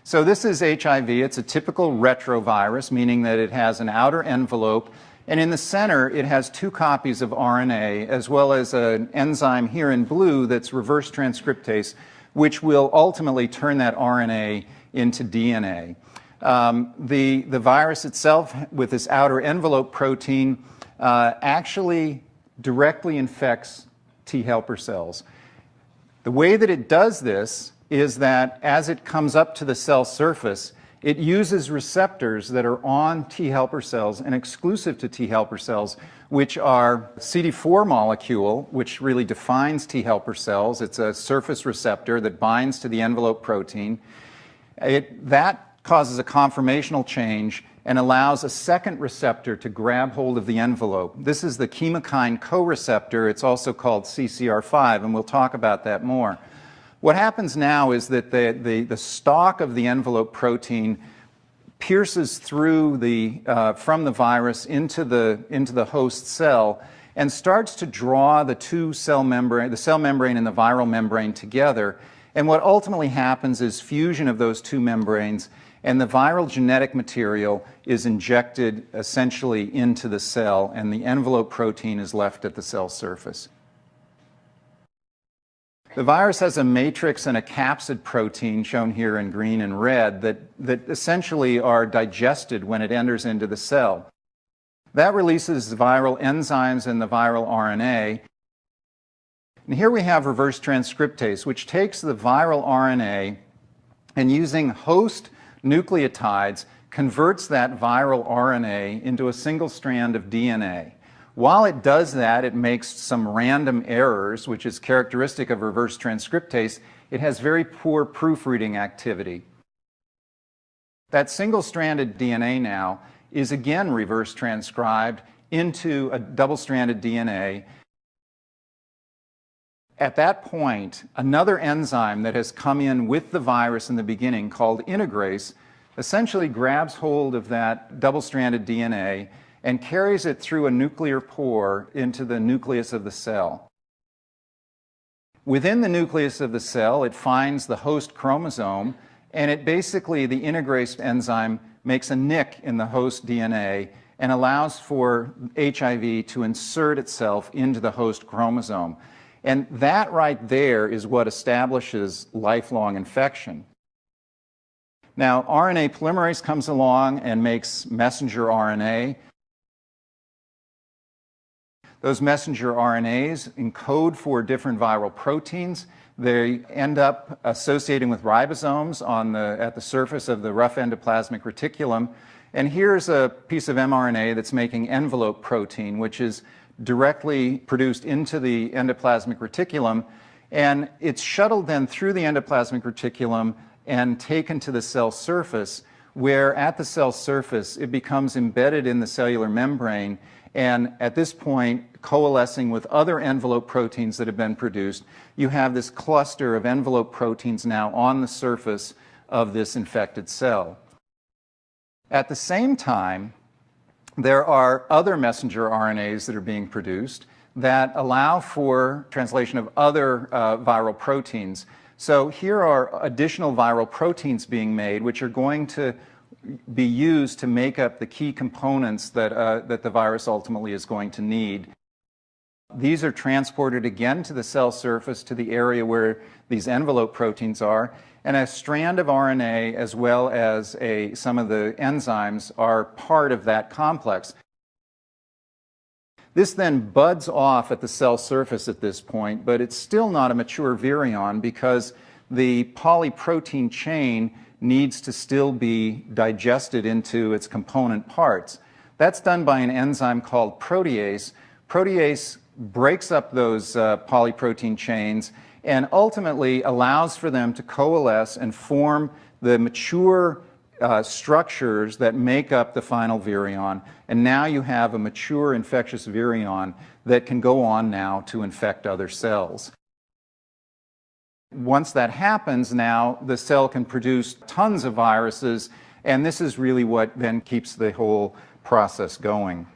So this is HIV. It's a typical retrovirus, meaning that it has an outer envelope, and in the center it has 2 copies of RNA, as well as an enzyme here in blue that's reverse transcriptase, which will ultimately turn that RNA into DNA. The virus itself, with this outer envelope protein, actually directly infects T helper cells. The way that it does this is that as it comes up to the cell surface, it uses receptors that are on T helper cells and exclusive to T helper cells, which are CD4 molecule, which really defines T helper cells. It's a surface receptor that binds to the envelope protein. That causes a conformational change and allows a second receptor to grab hold of the envelope. This is the chemokine co-receptor. It's also called CCR5, and we'll talk about that more. What happens now is that the stalk of the envelope protein pierces through from the virus into the host cell and starts to draw the cell membrane and the viral membrane together. And what ultimately happens is fusion of those 2 membranes, and the viral genetic material is injected essentially into the cell, and the envelope protein is left at the cell surface. The virus has a matrix and a capsid protein, shown here in green and red, that essentially are digested when it enters into the cell. That releases viral enzymes and the viral RNA. And here we have reverse transcriptase, which takes the viral RNA and, using host nucleotides, converts that viral RNA into a single strand of DNA. While it does that, it makes some random errors, which is characteristic of reverse transcriptase. It has very poor proofreading activity. That single-stranded DNA now is again reverse transcribed into a double-stranded DNA. At that point, another enzyme that has come in with the virus in the beginning, called integrase, essentially grabs hold of that double-stranded DNA and carries it through a nuclear pore into the nucleus of the cell. Within the nucleus of the cell, it finds the host chromosome, and the integrase enzyme makes a nick in the host DNA and allows for HIV to insert itself into the host chromosome. And that right there is what establishes lifelong infection. Now, RNA polymerase comes along and makes messenger RNA. Those messenger RNAs encode for different viral proteins. They end up associating with ribosomes at the surface of the rough endoplasmic reticulum. And here's a piece of mRNA that's making envelope protein, which is directly produced into the endoplasmic reticulum. And it's shuttled then through the endoplasmic reticulum and taken to the cell surface, where at the cell surface it becomes embedded in the cellular membrane, and at this point coalescing with other envelope proteins that have been produced. You have this cluster of envelope proteins now on the surface of this infected cell. At the same time, there are other messenger RNAs that are being produced that allow for translation of other viral proteins. So here are additional viral proteins being made, which are going to be used to make up the key components that the virus ultimately is going to need. These are transported again to the cell surface, to the area where these envelope proteins are, and a strand of RNA as well as some of the enzymes are part of that complex. This then buds off at the cell surface at this point, but it's still not a mature virion because the polyprotein chain needs to still be digested into its component parts. That's done by an enzyme called protease. Protease breaks up those polyprotein chains and ultimately allows for them to coalesce and form the mature structures that make up the final virion. And now you have a mature infectious virion that can go on now to infect other cells. Once that happens, now the cell can produce tons of viruses, and this is really what then keeps the whole process going.